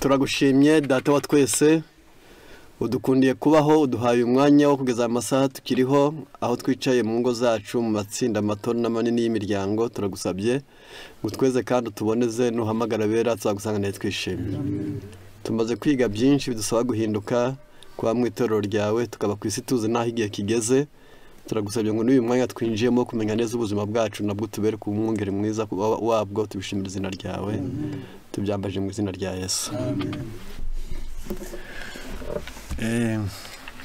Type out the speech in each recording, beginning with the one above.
Turagushimye data wa twese udukundiye kubaho uduhaye umwanya wo kugeza amasaha tukiriho aho twicaye mu ngo zacu mu matsinda mato n'amanini y'imiryango. Turagusabye gutweze kandi utuboneze nuhamagara bera tuzagusanga twishimye. Tumaze kwiga byinshi bidusaba guhinduka kwa mu itorero ryawe tukaba ku isi tuzi naho igihe kigeze. Turagusabye ngo n'uyu mwanya twinjiyemo kumenya neza ubuzima bwacu nabwo tubere ku mwungeri mwiza wabwo. Tubishimira izina ryawe tubyambaje mu izina rya Yesu.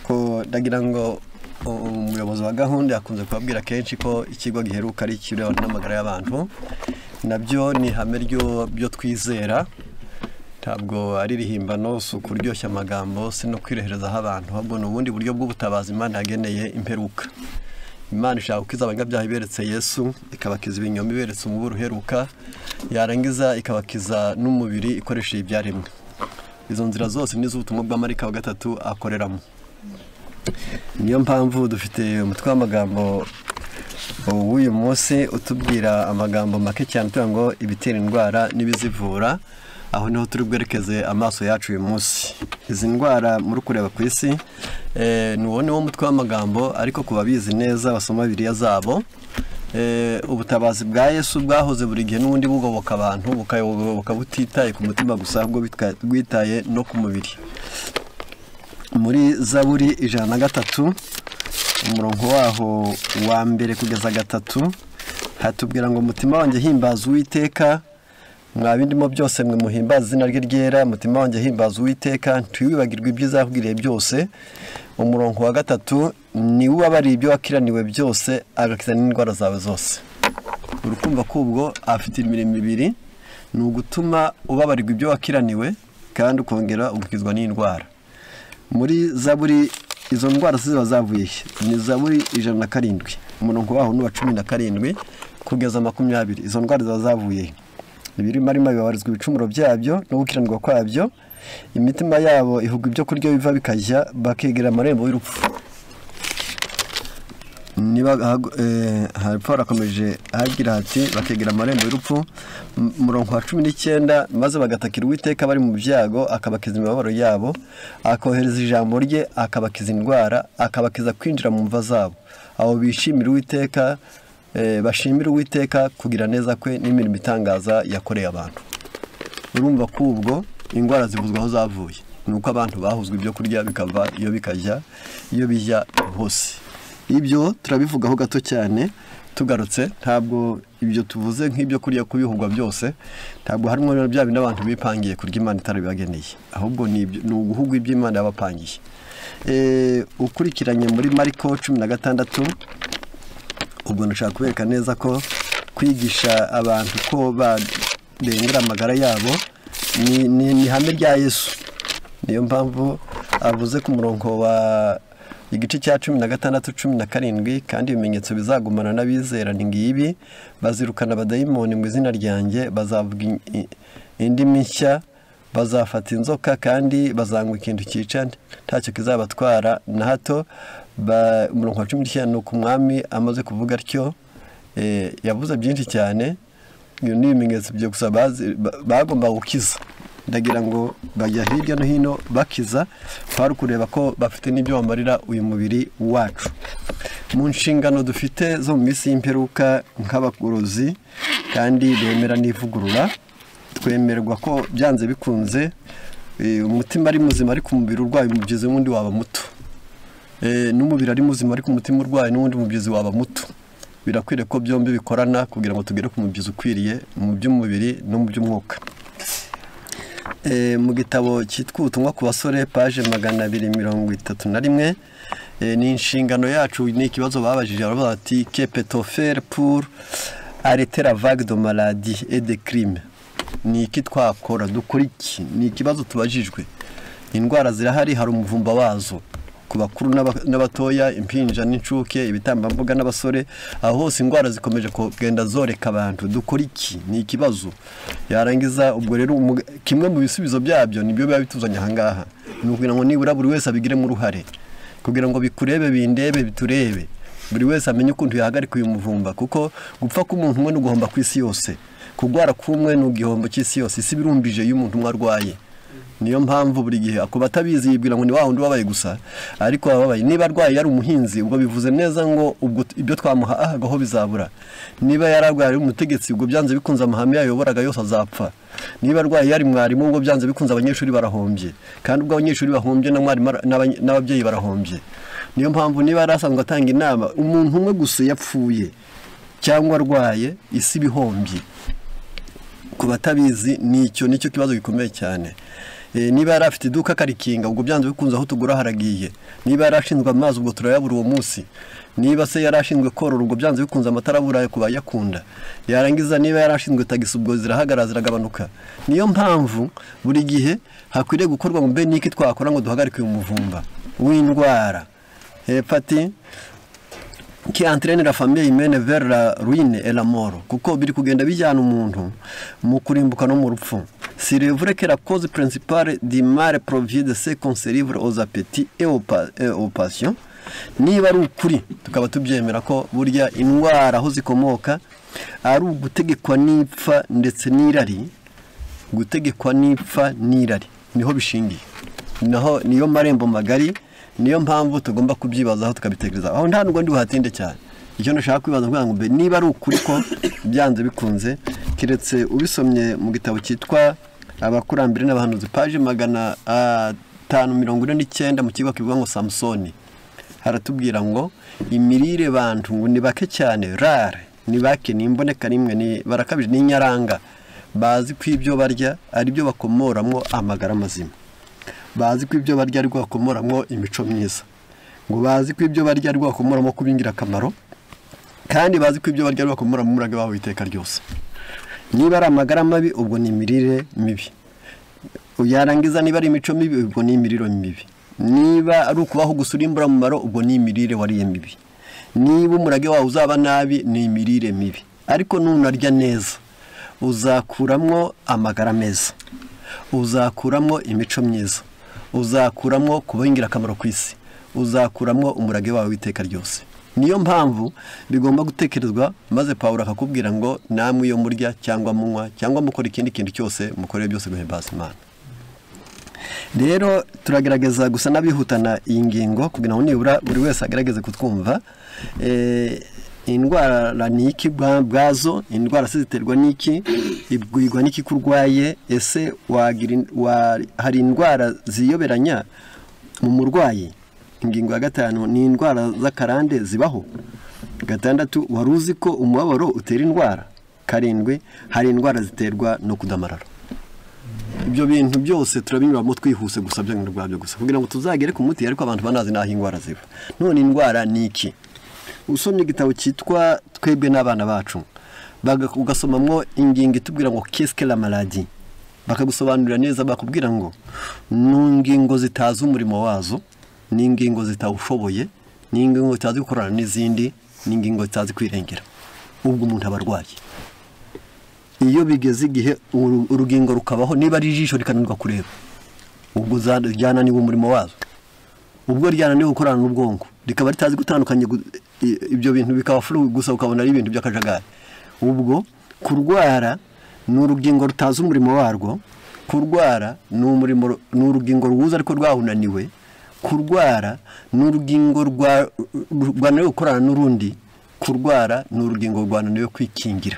Ko ndagira ngo umuyobozi wa gahunda yakunze kubabwira kenshi ko ikigo giheruka ari ikiriho n'amagara y'abantu, nabyo ni ihame byo twizera. Ntabwo ari rihimbano si ukuryoshya amagambo si no kwireherezaho abantu, ahubwo ni ubundi buryo bw'ubutabazi Imana yageneye imperuka. Imana ishaka gukiza abanyabyaha iberetse Yesu, ikabakiza ibinyoma iberetse umuburo uheruka, yarangiza ikabakiza n'umubiri ikoresheje ibyaremwe. Izo nzira zose ni z'ubutumwa bwa Marika wa gatatu akoreramo. Niyo mpamvu dufite umutwe w'amagambo w'uyu munsi utubwira amagambo make cyane tuvuga ngo ibitera indwara n'ibizivura. Aho niho turi bwerekeze amaso yacu uyu munsi. Izi ndwara muri kureba ku isi ni wo mutwe w'amagambo, ariko kuba bizi neza basoma Bibiliya zabo. Ubutabazi bwa Yesu bwahoze buri gihe n'ubundi bugoboka abantu, bukayoboka butitaye ku mutima gusa ahubwo bwitaye no ku mubiri. Muri Zaburi 103 umurongo waho wa mbere kugeza 3 hatubwira ngo umutima wanjye himbaza Uwiteka, mwabindimo byose mwe muhimbaza izina rye ryera. Umutima wanjye himbaza Uwiteka, ntiwibagirwe ibyiza yakugiriye byose. Umurongo wa 3 ni ubabariye ibyo wakiraniwe byose agakiza n'indwara zawe zose. Urukumva kubwo afite imirimo ibiri, ni ugutuma ubabarirwa ibyo wakiraniwe kandi ukongera ugukizwa n'indwara. Muri Zaburi izo ndwara ziba zavuye ni Zaburi 107 umurongo waho n'uwa 17 kugeza 20. Izo ndwara ziba zavuye ibirimo arimo bibabarizwa ibicumuro byabyo no gukiranirwa kwabyo. Imitima yabo ihuga ibyo kurya biva bikajya, bakegera amarembo y'urupfu. Niba Paul akomeje agira ati bakegera amarembo y'urupfu. Umurongo wa 19 maze bagatakira Uwiteka bari mu byago, akabakiza imibabaro yabo, akohereza ijambo rye, akabakiza indwara, akabakiza kwinjira mu mva zabo. Abo bishimira Uwiteka, bashimira Uwiteka kugira neza kwe n'imirimo itangaza yakoreye abantu. Urumva kubwo indwara zivuzwa aho zavuye, nuko abantu bahuzwe ibyo kurya bikava iyo bikajya iyo bijya hose. Ibyo turabivugaho gato cyane tugarutse. Ntabwo ibyo tuvuze nk'ibyo kurya kubihugwa byose, ntabwo harimo bya bindi abantu bipangiye kurya Imana itarabibageneye, ahubwo ni uguhugwa iby'Imana yabapangiye. Ukurikiranye muri Mariko 16 ubwo nashaka kubereka neza ko kwigisha abantu ko barengera amagara yabo ni ihame rya Yesu. Niyo mpamvu avuze ku murongo wa igice cya 16-17 kandi ibimenyetso bizagumana n'abizera ni ngibi: bazirukana abadayimoni mu izina ryanjye, bazavuga indimi nshya, bazafata inzoka kandi bazanywa ikintu cyica ntacyo kizabatwara na hato. Umurongo wa 19 ni uko umwami amaze kuvuga atyo yavuze byinshi cyane. Iyo ni ibimenyetso byo gusa bagomba gukiza. Ndagira ngo bajya hirya no hino bakiza, twari kureba ko bafite n'ibyo bamarira uyu mubiri wacu. Mu nshingano dufite zo mu minsi y'imperuka nk'abagorozi kandi bemera n'ivugurura, twemerwa ko byanze bikunze umutima ari muzima ariko umubiri urwaye umubyizi wundi waba muto. N'umubiri ari muzima ariko umutima urwaye n'undi mubyizi waba muto. Birakwiriye ko byombi bikorana kugira ngo tugere ku mubyizi ukwiriye mu by'umubiri no mu by'umwuka. Mu gitabo cyitwa ubutumwa ku basore page 231 ni inshingano yacu. Ni ikibazo babajije baravuga ati que peut-on faire pour arrêter la vague de maladies et de crimes? Ni iki twakora, dukora iki? Ni ikibazo tubajijwe. Indwara zirahari, hari umuvumba wazo ku bakuru n'abatoya, impinja n'incuke, ibitambambuga n'abasore. Aho hose indwara zikomeje kugenda zoreka abantu. Dukora iki? Ni ikibazo. Yarangiza ubwo rero kimwe mu bisubizo byabyo nibyo biba bituzanya ahangaha, ni ukugira ngo nibura buri wese abigiremo uruhare kugira ngo bikurebe bindebe biturebe, buri wese amenye ukuntu yahagarika uyu muvumba. Kuko gupfa k'umuntu umwe n'uguhomba ku isi yose, kugwara kumwe n'ugihombo cy'isi yose. Isi birumbije iyo umuntu umwe arwaye, niyo mpamvu buri gihe ako batabizi yibwira ngo ni wa wundi wabaye gusa ariko wabaye niba arwaye yari umuhinzi ubwo bivuze neza ngo ubwo ibyo twamuha ahagaho bizabura niba yararwaye ari umutegetsi ubwo byanze bikunze amahame yayoboraga yose azapfa niba arwaye yari mwarimu ubwo byanze bikunze abanyeshuri barahombye kandi ubwo abanyeshuri bahombye na mwarimu n'ababyeyi barahombye niyo mpamvu niba yarasanzwe atanga inama umuntu umwe gusa yapfuye cyangwa arwaye isi bihombye ku batabizi nicyo kibazo gikomeye cyane niba yari afite iduka karikinga ubwo byanze bikunze aho tugura haragiye niba yari ashinzwe amazi ubwo turayabura uwo munsi niba se yari ashinzwe korora ubwo byanze bikunze amatara abura ku bayakunda yarangiza niba yari ashinzwe tagisi ubwo zirahagarara ziragabanuka niyo mpamvu buri gihe hakwiriye gukorwa mu mbe niki twakora ngo duhagarike uyu muvumba w'indwara hepati qui entraîne la famille humaine vers la ruine et la mort kuko biri kugenda bijyana umuntu mu kurimbuka no mu rupfu. C'est vrai que la cause principale du mal provient de ce qu'on se livre aux appétits et aux passions. Niba ari ukuri tukaba tubyemera ko burya indwara aho zikomoka ari ugutegekwa n'ipfa ndetse n'irari gutegekwa n'ipfa n'irari niho bishingiye naho niyo marembo magari niyo mpamvu tugomba kubyibazaho tukabitekereza aho nta nubwo ndi buhatinde cyane icyo nashaka kwibaza ngo mbe niba ari ukuri ko byanze bikunze kiretse ubisomye mu gitabo cyitwa abakurambere n'abahanuzi page 549 mu kigo kivuga ngo Samsoni haratubwira ngo imirire bantu ngo ni bake cyane rare ni bake nimboneka rimwe ni barakabije ni nyaranga bazi ko ibyo barya ari byo bakomoramwo amagara mazima bazi ko ibyo barya ari byo bakomoramwo imico myiza ngo bazi ko ibyo barya ari byo bakomoramo kubingira akamaro kandi bazi ko ibyo barya ari byo bakomoramo umurage wabo iteka ryose niba ari amagara mabi ubwo ni imirire mibi uyarangiza niba ari imico mibi ubwo ni imiriro mibi niba ari ukubaho gusurimbura mu maro ubwo ni imirire wariye mibi niba umurage wawe uzaba nabi ni imirire mibi ariko nunarya neza uzakuramwo amagara meza uzakuramwo imico myiza uzakuramwo kubingira akamaro kwisi uzakuramwo umurage wawe witeka ryose niyo mpamvu bigomba gutekerezwa maze Paulo akakubwira ngo namwe iyo murya cyangwa munywa cyangwa mukora ikindi kintu cyose mukorere byose guhimbaza Imana. Rero turagerageza gusa nabihutana iyi ngingo kugira ngo nibura buri wese agerageze kutwumva indwara niki bwazo indwara ziterwa niki ibwirwa niki kurwaye ese hari indwara ziyoberanya mu murwayi. Ingingo ya 5 ni indwara z'akarande zibaho. 6 waruzi ko umubabaro utera indwara. 7 hari indwara ziterwa no kudamarara. Ibyo bintu byose turabinyuramo twihuse gusa byangirwa rwabyo gusa kugira ngo tuzagere ku muti ariko abantu banazi naho indwara ziva. None indwara niki? Usomye igitabo cyitwa twebwe n'abana bacu ugasomamwo ingingo itubwira ngo qu'est-ce que la maladie, bakagusobanurira neza bakubwira ngo nungingo zitaza umurimo wazo n'ingingo zitawushoboye n'ingingo zitazi gukorana n'izindi n'ingingo zitazi kwirengera ubwo umuntu abarwaye. Iyo bigeze igihe urugingo rukabaho niba ari ijisho rikananirwa kureba ubwo zijyana niba umurimo wazo ubwo ryana niba gukorana n'ubwonko rikaba ritazi gutandukanye ibyo bintu bikaba flu gusa ukabona ari ibintu by'akajagari. Ubwo kurwara n'urugingo rutaza umurimo warwo, kurwara n'umurimo n'urugingo ruza ariko rwahunaniwe, kurwara n'urugingo rwananiwe gukorana n'urundi, kurwara n'urugingo rwananiwe kwikingira.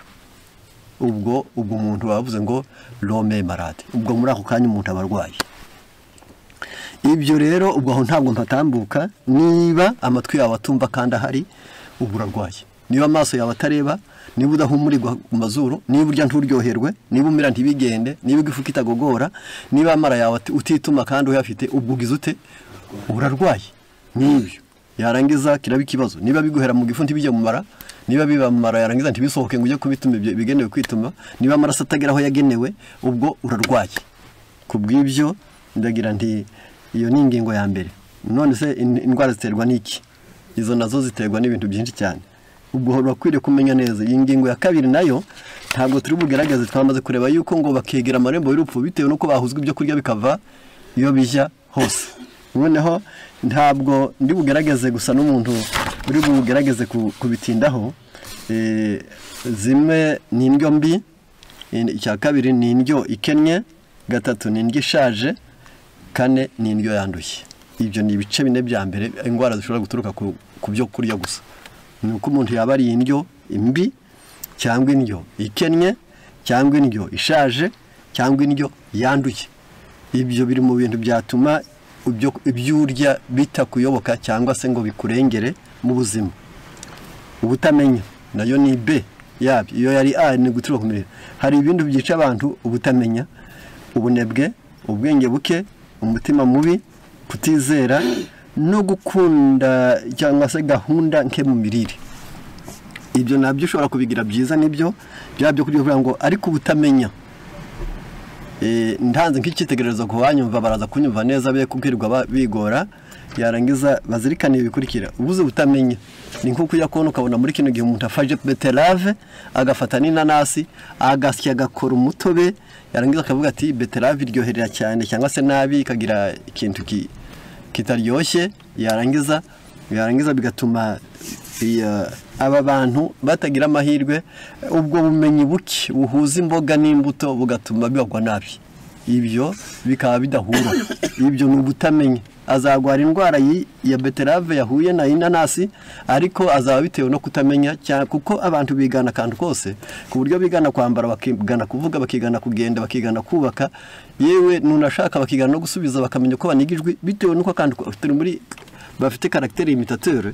Ubwo umuntu bavuze ngo l'homme malade, ubwo muri ako kanya umuntu abarwaye. Ibyo rero ubwo aho ntabwo mpatambuka niba amatwi yawe atumva kandi ahari ubwo urarwaye. Niba amaso yawe atareba, niba udahumurirwa ku mazuru, niba urya nturyoherwe, niba umira ntibigende, niba igifu kitagogora, niba amara yawe utituma kandi uyafite ubwo ugize ute urarwaye. Nibyo yarangiza kiraba ikibazo. Niba biguhera mu gifu ntibijye mu mara, niba biba mu mara yarangiza ntibisohoke ngo ujye kubituma bigenewe kwituma, niba amaraso atageraho yagenewe ubwo urarwaye. Kubw'ibyo ndagira nti iyo ni ingingo ya mbere. None se indwara ziterwa n'iki? Izo nazo ziterwa n'ibintu byinshi cyane. Ubwo bakwiriye kumenya neza. Iyi ngingo ya 2 nayo ntabwo turi bugerageze twamaze kureba yuko ngo bakegera amarembo y'urupfu bitewe nuko bahuzwa ibyo kurya bikava iyo bijya hose. Noneho ntabwo ndi bugerageze gusa n'umuntu uri bugerageze kubitindaho. Zimwe ni indyo mbi, icya 2 ni indyo ikennye, 3 ni indyo ishaje, kane ni indyo yanduye. Ibyo ni ibice bine bya mbere indwara zishobora guturuka ku byo kurya gusa. Ni uko umuntu yaba ari indyo imbi cyangwa indyo ikennye cyangwa indyo ishaje cyangwa indyo yanduye. Ibyo biri mu bintu byatuma ibyo urya bitakuyoboka cyangwa se ngo bikurengere mu buzima. Ubutamenya nayo ni B yabyo. Iyo yari A ni guturuka ku mirire. Hari ibindi byica abantu: ubutamenya, ubunebwe, ubwenge buke, umutima mubi, kutizera no gukunda cyangwa se gahunda nke mu mirire. Ibyo nabyo ushobora kubigira byiza nibyo byabyo kugira ngo ariko ubutamenya ndanze nk'ikitegererezo ku banyumva baraza kunyumva neza be kubwirwa bigora yarangiza bazirikana ibikurikira. Ubuze butamenya ni nko kujya kubona ukabona muri kino gihe umuntu afaje beterave agafata n'inanasi agasya agakora umutobe yarangiza akavuga ati beterave iryoherera cyane cyangwa se nabi ikagira ikintu kitaryoshye yarangiza bigatuma aba bantu batagira amahirwe. Ubwo bumenyi buke buhuza imboga n'imbuto bugatuma bibagwa nabi. Ibyo bikaba bidahura. Ibyo ni ubutamenya. Azagwara indwara ya beterave yahuye na inanasi ariko azaba bitewe no kutamenya cyane, kuko abantu bigana kandi kose ku buryo bigana kwambara, bakigana kuvuga, bakigana kugenda, bakigana kubaka, yewe nunashaka bakigana no gusubiza bakamenya ko banigijwe bitewe nuko kandi turi muri bafite caractère imitateur.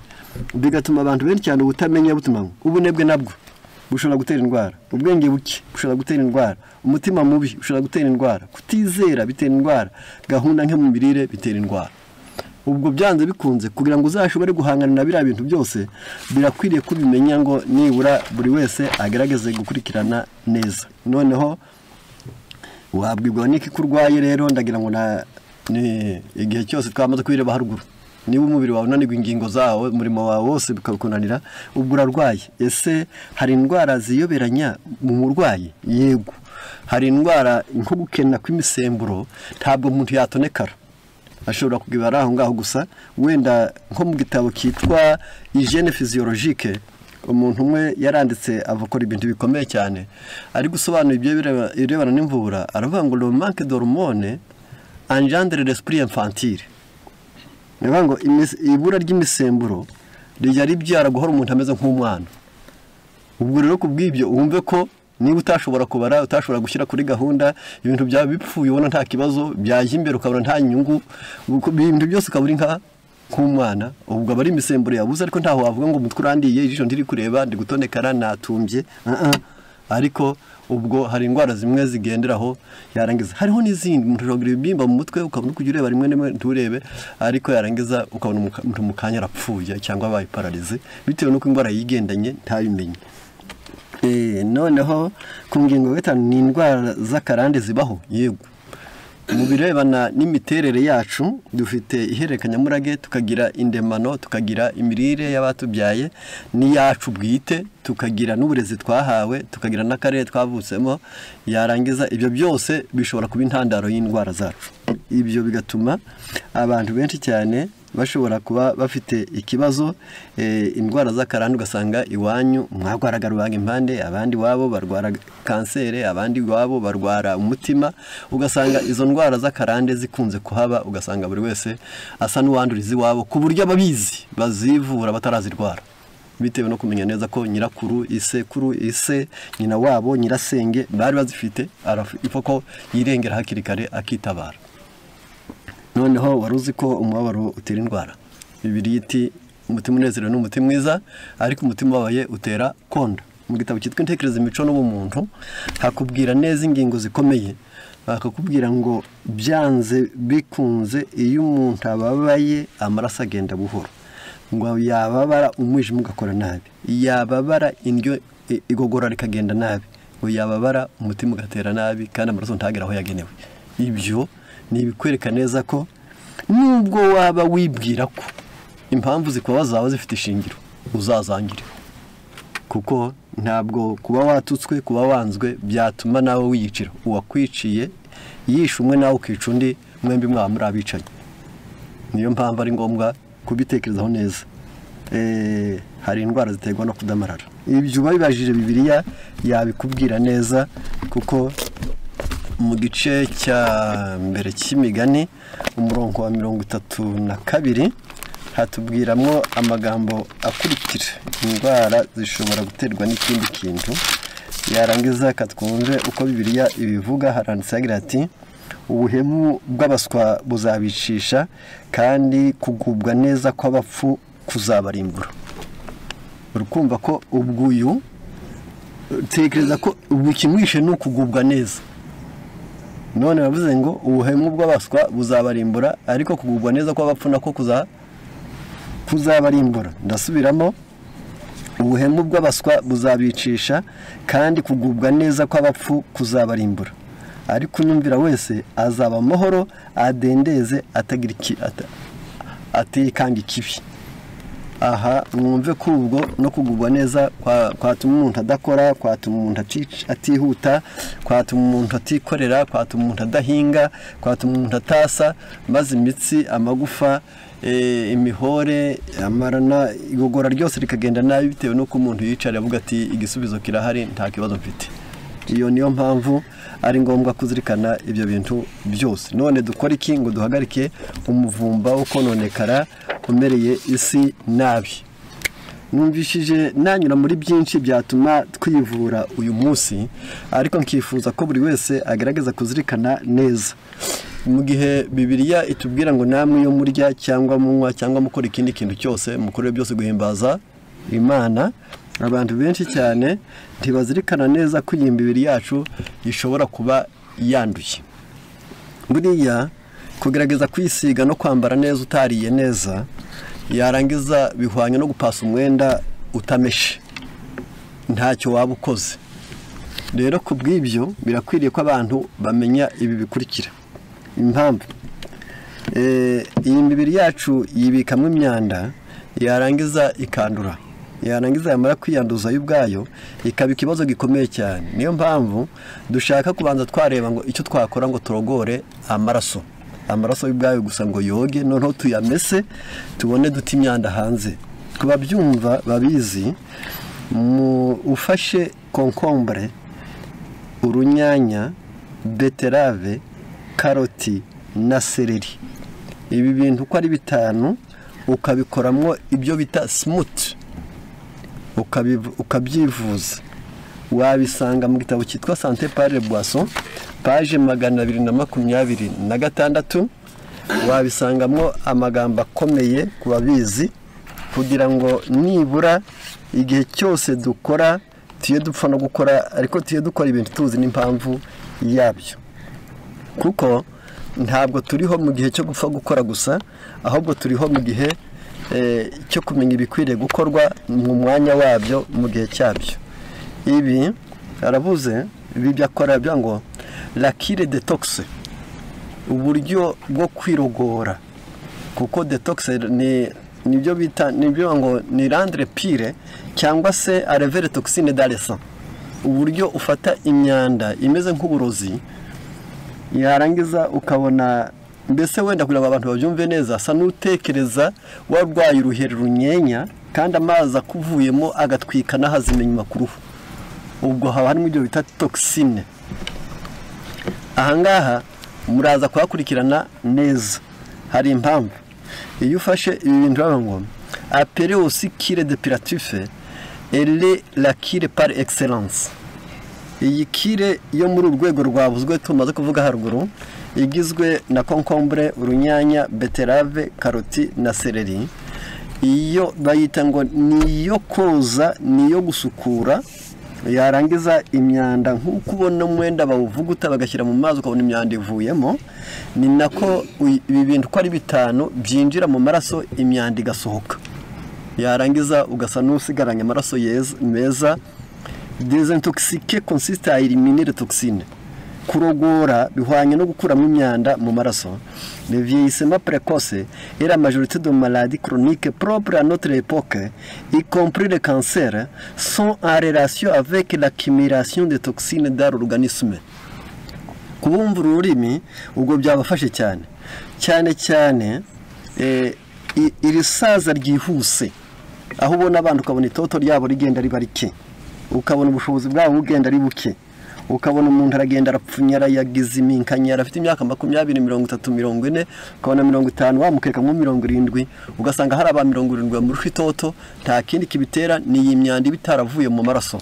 Bigatuma abantu benshi cyane ubutamenya butuma ubunebwe nabwo bushobora gutera indwara, ubwenge buke bushobora gutera indwara, umutima mubi ushobora gutera indwara, kutizera bitera indwara, gahunda nke mu mirire bitera indwara. Ubwo byanze bikunze kugira ngo uzashobore guhangana na biriya bintu byose birakwiriye kubimenya ngo nibura buri wese agerageze gukurikirana neza. Noneho wabwirwa n'iki kurwaye rero ndagira ngo ni igihe cyose twamaze kwireba haruguru. Niba umubiri wawe unanirwa ingingo zawo umurimo wawe wose bikakunanira ubwo urarwaye. Ese hari indwara ziyoberanya mu murwayi? Yego. Hari indwara nko gukena kw'imisemburo ntabwo umuntu yatonekara. Ashobora kugibara aho ngaho gusa. Wenda nko mu gitabo kitwa Hygiène physiologique umuntu umwe yaranditse avukora ibintu bikomeye cyane ari gusobanura ibyo birebana n'imvura. Aravuga ngo le manque d'hormones engendre l'esprit infantile. Ngo ibura ry'imisemburo rijya ribyara guhora umuntu ameze nk'umwana. Ubwo rero kubw'ibyo wumve ko niba utashobora kubara, utashobora gushyira kuri gahunda, ibintu byawe bipfuye ubona nta kibazo, byajya imbere ukabona nta nyungu, ibintu byose ukabura nk'umwana. Ubwo aba ari imisemburo yabuze, ariko ntaho wavuga ngo umutwe urandiye, ijisho ndiri kureba, ndi gutonekara, natumbye. Ariko ubwo hari indwara zimwe zigenderaho yarangiza. Hariho n'izindi umuntu ushobora ibimba mu mutwe ukabona kujya ureba rimwe rimwe nturebe, ariko yarangiza ukabona umuntu mu kanya arapfuye cyangwa abaye paralize bitewe n'uko indwara yigendanye ntabimenye. Noneho ku ngingo gatanu ni indwara z'akarande zibaho. Yego, mu birebana n'imiterere yacu dufite ihererekanyamurage, tukagira indemano, tukagira imirire y'abatubyaye n'iyacu bwite, tukagira n'uburezi twahawe, tukagira n'akarere twavutsemo. Yarangiza ibyo byose bishobora kuba intandaro y'indwara zacu. Ibyo bigatuma abantu benshi cyane bashobora kuba bafite ikibazo. Indwara z'akarande ugasanga iwanyu mwagwaraga rubaga impande, abandi wabo barwara kansere, abandi wabo barwara umutima. Ugasanga izo ndwara z'akarande zikunze kuhaba, ugasanga buri wese asa n'uwanduriza iwabo ku buryo ababizi bazivura batarazirwara, bitewe no kumenya neza ko nyirakuru, isekuru, ise, nyina wabo, nyirasenge bari bazifite. Arafite ko yirengera hakiri kare akitabara. Noneho waruzi ko umubabaro utera indwara. Bibiliya iti umutima unezerewe n'umutima mwiza, ariko umutima wabaye utera konda. Mu gitabo cyitwa Intekerezo, Imico n'Ubumuntu hakubwira neza ingingo zikomeye. Bakakubwira ngo byanze bikunze iyo umuntu ababaye amaraso agenda buhoro. Ngo yababara umwijima ugakora nabi, yababara indyo igogora rikagenda nabi, ngo yababara umutima ugatera nabi kandi amaraso ntagera aho yagenewe. Ibyo ni ibikwereka neza ko nubwo waba wibwira ko impamvu zikubaza zawe zifite ishingiro, uzazangire. Kuko ntabwo kuba watutswe, kuba wanzwe byatuma nawe wiyicira. Uwakwiciye yishe umwe nawe ukica undi, mwembi mwamuri abicanye. Niyo mpamvu ari ngombwa kubitekerezaho neza. Hari indwara ziterwa no kudamarara. Ibyo babibajije Bibiliya yabikubwira neza, kuko mu gice cya mbere cy'imigani umurongo wa 32 hatubwiramo amagambo akurikira indwara zishobora guterwa n'ikindi kintu yarangiza katwumve uko Bibiliya ibivuga haranditse agira ati ubuhemu bw'abaswa buzabicisha kandi kugubwa neza kw'abapfu kuzabarimbura. Urukumva ko ubwuyu tekereza ko ubukimwishe no kugubwa neza none bavuze ngo ubuhemu bw'abaswa buzabarimbura ariko kugubwa neza kw'abapfu nako kuzabarimbura. Ndasubiramo ubuhemu bw'abaswa buzabicisha kandi kugubwa neza kw'abapfu kuzabarimbura ariko unyumvira wese azaba amahoro adendeze atagira atikanga ikibi. Aha mwumve ko ubwo no kugubwa neza kwatuma umuntu adakora, kwatuma umuntu atihuta, kwatuma umuntu atikorera, kwatuma umuntu adahinga, kwatuma umuntu atasa, maze imitsi amagufa imihore amarana igogora ryose rikagenda nabi bitewe no ko umuntu yicara avuga ati igisubizo kirahari nta kibazo mfite. Iyo niyo mpamvu ari ngombwa kuzirikana ibyo bintu byose. None dukora iki ngo duhagarike umuvumba uko nonekara umereye isi nabi? Numvishije nanyura muri byinshi byatuma twivura uyu munsi ariko nkifuza ko buri wese agerageza kuzirikana neza. Mu gihe Bibiliya itubwira ngo namwe yo murya cyangwa munywa cyangwa mukora ikindi kintu cyose mukore byose guhimbaza Imana, abantu benshi cyane ntibazirikana neza ko iyi mibiri yacu ishobora kuba yanduye. Buriya kugerageza kwisiga no kwambara neza utariye neza yarangiza bihwanye no gupasa umwenda utameshe ntacyo waba ukoze. Rero kubw'ibyo birakwiriye ko abantu bamenya ibi bikurikira. Impamvu iyi mibiri yacu yibikamwe imyanda yarangiza ikandura, yarangiza yamara kwiyanduza y'ubwayo ikaba ikibazo gikomeye cyane. Niyo mpamvu dushaka kubanza twareba ngo icyo twakora ngo turogore amaraso y'ubwayo gusa ngo yoge noneho tuyamese tubone duti imyanda hanze. Kuba byumva babizi ufashe concombre, urunyanya, beterave, karoti na seleri, ibi bintu uko ari bitanu ukabikoramwo ibyo bita smoothie ukabyivuza, wabisanga mu gitabo cyitwa Santé par les boissons page 226. Wabisangamo amagambo akomeye kubabizi kugira ngo nibura igihe cyose dukora tiye dupfa no gukora ariko tiye dukora ibintu tuzi n'impamvu yabyo, kuko ntabwo turiho mu gihe cyo gupfa gukora gusa ahubwo turiho mu gihe cyo kumenya ibikwiriye gukorwa mu mwanya wabyo mu gihe cyabyo. Ibi aravuze ibi byakora bya ngo la cure detox, uburyo bwo kwirogora, kuko detox nibyo bita nibyo ngo ni rendre pire cyangwa se enlever toxine dans le sang, uburyo ufata imyanda imeze nk'uburozi yarangiza ukabona mbese wenda kugira abantu babyumve neza asa n'utekereza warwaye uruheri runyenya kandi amazi akuvuyemo agatwika n'ahazimenya inyuma ku ruhu, ubwo haba harimo ibyo bita toxine. Ahangaha muraza kuhakurikirana neza, hari impamvu. Iyo ufashe ibi bintu ngo appelé aussi cure depurative elle est la cure par excellence. Iyi kire yo muri urwego rwavuzwe tumaze kuvuga haruguru igizwe na concombre, urunyanya, beterave, karoti na seleri. Iyo bayita ngo niyo koza niyo gusukura, yarangiza imyanda nk'uko ubona umwenda bawuvuguta bagashyira mu mazi ukabona imyanda ivuyemo, ni nako ibi bintu ko ari bitanu byinjira mu maraso imyanda igasohoka, yarangiza ugasa n'usigaranye amaraso meza. Désintoxiquer consiste à éliminer les toxines. Kurogora bihwanye no gukuramo imyanda mu maraso. Le vieillissement précoce et la majorité de maladies chroniques propres à notre époque, y compris le cancer, sont en relation avec l'accumulation de toxines dans l'organisme. Kubumva ururimi ubwo byabafashe cyane iri saza ryihuse, aho ubona abantu ukabona itoto ryabo rigenda riba rike, ukabona ubushobozi bwabo bugenda ari buke, ukabona umuntu aragenda arapfunyara yagize iminkanyara afite imyaka 20 30 40 ukabona 50 wamukeka mu 70 ugasanga hari aba 70 bamurusha itoto nta kindi kibitera ni imyanda bitaravuye mu maraso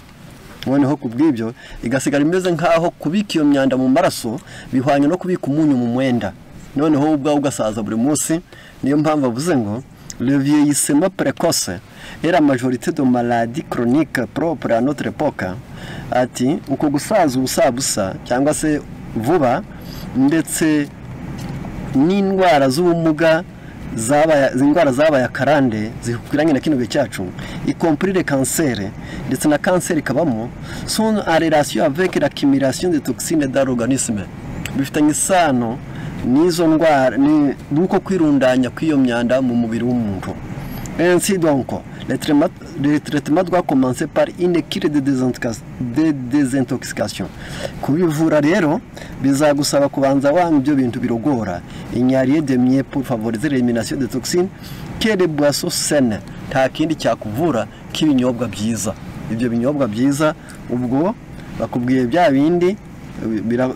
noneho kubw'ibyo igasigara imeze nkaho kubika iyo myanda mu maraso bihwanye no kubika umunyu mu mwenda noneho ubwa ugasaza buri munsi niyo mpamvu avuze ngo le vieillissement précoce est la majorité de maladies chroniques propres à notre époque ati uko gusaza ubusabusa cyangwa se vuba ndetse n'indwara z'ubumuga indwara zabaye akarande zikwiranye na kino gihe cyacu y compris les cancers ndetse na cancer ikabamo sont en relation avec l'accumulation de toxines dans l'organisme bifitanye isano nizo ndwara ni duko kwirundanya kw'iyo myanda mu mubiri w'umuntu ainsi donc le traitement doit commencer par une cure de désintoxication kubivura rero bizagusaba kubanza wanga ibyo bintu birogora inyariye de mieux pour favoriser l'élimination des toxines que les boissons saines nta kindi cyakuvura k'ibinyobwa byiza ibyo binyobwa byiza ubwo bakubwiye bya bindi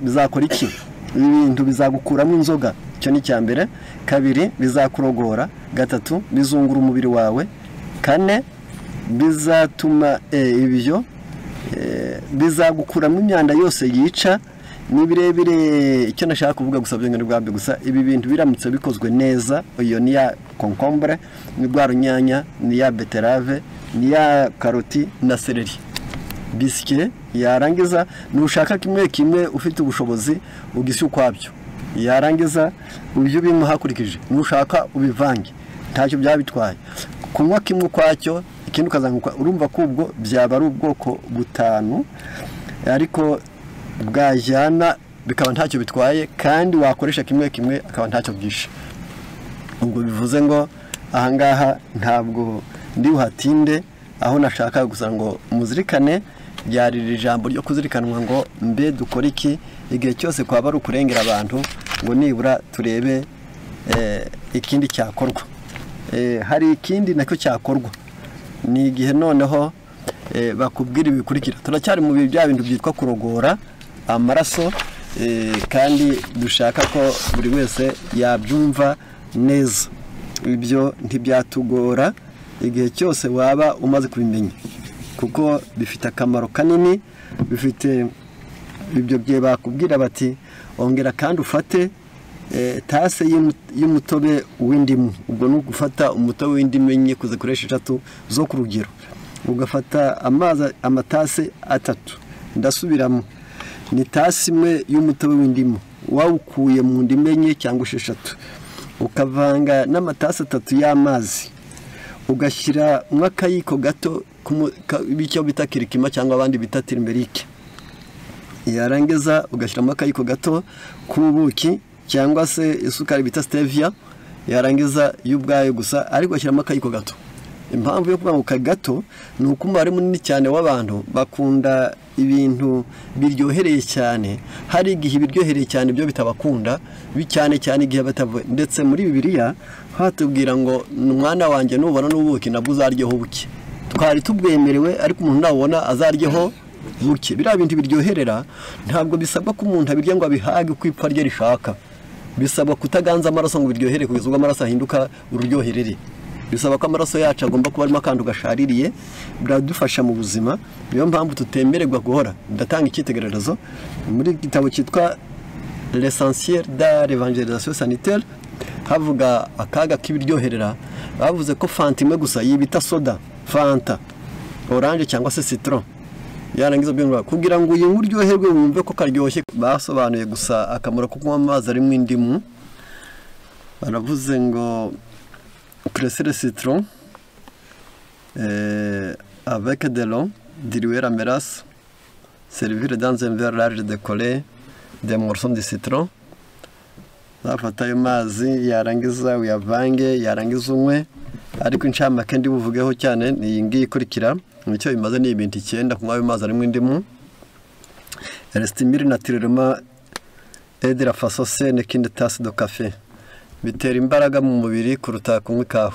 bizakora iki ibintu bizagukuramo inzoga cyo ni cyambere kabiri bizakurogora gatatu bizungura umubiri wawe kane bizatuma ibyo bizagukuramo imyanda yose yica nibirebire icyo nashaka kuvuga gusa byo ngabwe gusa ibi bintu biramutse bikozwe neza iyo ni ya concombre ni bwa runyanya ni ya beterave ni ya karoti na celery bisike yarangiza nushaka kimwe ufite ubushobozi ugishyuka kwabyo yarangiza ubyo bimuhakurikije nushaka ubivange ntacyo byabitwaye kunywa kimwe kwacyo ikindi kazanguka urumva ko ubwo byaba ari ubwoko butanu ariko bwajyana bikaba ntacyo bitwaye kandi wakoresha kimwe akaba ntacyo bwishe ubwo bivuze ngo ahangaha ntabwo ndi uhatinde aho nashaka gusa ngo muzirikane byarira ijambo ryo kuzirikanwa ngo mbe dukora iki igihe cyose kwaba ari ukurengera abantu ngo nibura turebe ikindi cyakorwa hari ikindi nacyo cyakorwa ni igihe noneho bakubwira ibikurikira turacyari mu bya bintu byitwa kurogora amaraso kandi dushaka ko buri wese yabyumva neza ibyo ntibyatugora igihe cyose waba umaze kubimenya kuko bifite akamaro kanini bifite ibyo bye bakubwira bati ongera kandi ufate tase y'umutobe w'indimu ubwo no gufata umutobe w'indimu enye kuzikoresha 3 zo ku rugero ugafata amazi amatase 3 ndasubiramo ni tase imwe y'umutobe w'indimu wawukuye mu ndimu enye cyangwa 6 ukavanga n'amatase 3 y'amazi ugashyira mwakayiko gato bicyo bita kirikima cyangwa abandi bita turmeric yarangiza ugashyiramo akayiko gato kubuki cyangwa se isukari bita stevia yarangiza y'ubwayo gusa ariko ashyiramo akayiko gato impamvu yo kubanguka gato ni uko umubare munini cyane w'abantu bakunda ibintu biryohereye cyane hari igihe biryohereye cyane byo bitabakunda cyane igihe batavuye ndetse muri Bibiliya hatubwira ngo umwana wanjye nubona n'ubuki nabwo uzaryeho buke twari tubwemerewe ariko umuntu nawubona azaryeho buke biriya bintu biryoherera ntabwo bisabwa ko umuntu abirya ngo abihage uko ipfa rye rishaka bisabwa kutaganza amaraso ngo biryohere kugeza ubwo amaraso ahinduka ururyoherere bisaba ko amaraso yacu agomba kuba arimo akantu gashaririye biradufasha mu buzima niyo mpamvu tutemererwa guhora ndatanga icyitegererezo muri gitabo cyitwa l'essentiel de l'évangélisation sanitaire havuga akaga k'ibiryoherera bavuze ko fanta imwe gusa yibita soda fanta orange cyangwa se citron yarangiza byo kugira ngo uyu uryoherwe wumve ko karyoshye basobanuye gusa akamaro ko kunywa amazi arimo indimu baravuze ngo presser le citron avec de l'eau diluer la mélasse servir dans un verre large décollé des morceaux de citron zafata ayo mazi yarangiza uyavange yarangiza unywe ariko incamake ndi buvugeho cyane ni iyi ngiyi ikurikira nicyo bimaze ni ibintu 9 kunywa ayo mazi arimo indimu stimule naturellement et de la façon saine qu'une tasse de café bitera imbaraga mu mubiri kuruta kunywa ikawa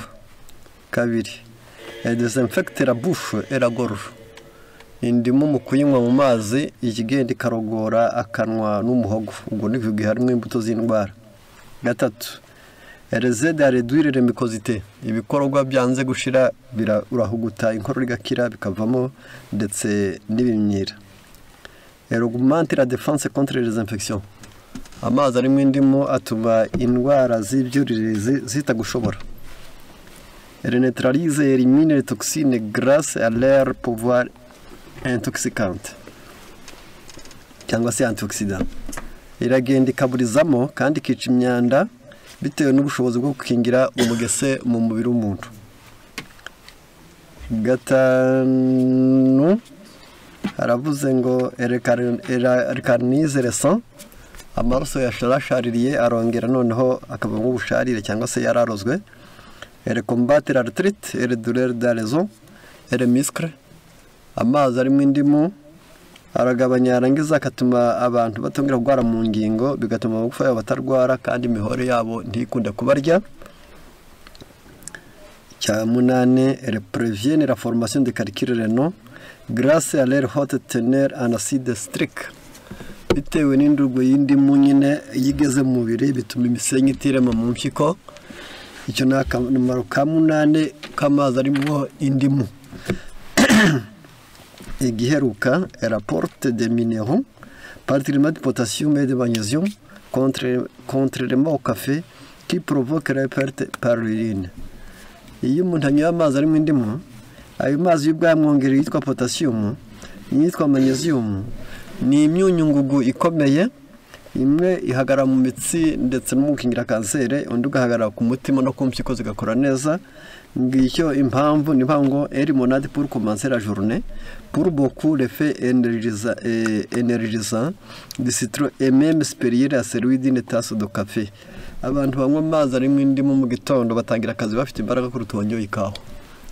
kabiri désinfecte la bouche et la gorge indimu mu kuyinywa mu mazi ikigenda ikarogora akanwa n'umuhogo, ubwo ni gihe harimo imbuto z'indwara. Gatatu, erezede areduire remicosité, ibikorwa byanze gushira urahuguta inkorora igakira bikavamo ndetse n'ibimyira. Augmente la défense contre les infections, amazi arimo indimu atuma indwara z'ibyuririzi zitagushobora. Elle neutralise et élimine les toxines grâce à leur pouvoir intoxicante cyangwa se antioxidant. Iragenda ikaburizamo kandi ikica imyanda bitewe n'ubushobozi bwo gukingira umugese mu mubiri w'umuntu. Gatanu, haravuze ngo erikanize le sang, amaraso yasharashariye arongera noneho akavamo ubusharire cyangwa se yararozwe. Elle combattre l'arthrite et les douleurs des raisons et les muscles. Amazi arimo indimu aragabanya yarangiza akatuma abantu batongera kurwara mu ngingo, bigatuma amagufa yabo batarwara kandi imihore yabo ntikunde kubarya. Cya munane, elle prévient la formation de calculs rénaux grâce à leur haute teneur en acide strique. Bitewe n'indurwe y'indimu nyine yigeze mu mubiri bituma imisenyi itirema mu mpyiko. Icyo ni akamaro ka munane k'amazi arimo indimu. Igiheruka, elle apporte des minéraux, particulièrement de potassium et de magnésium, contrairement au café qui provoque la perte par l'urine. Iyo umuntu anyoye amazi arimo indimu, ayo mazi y'ubwamwongerera yitwa potassium, yitwa magnesium, ni imyunyungugu ikomeye. Imwe ihagarara mu mitsi ndetse no gukingira kanseri, undi ugahagarara ku mutima no ku mpyiko zigakora neza. Ngicyo impamvu ni ngo limonade pour commencer la journée, pour beaucoup l'effet énergisant du citron est même supérieur à celui d'une tasse de café. Abantu banywa amazi arimo indimu mu gitondo batangira akazi bafite imbaraga kuruta uwanyoye ikawa,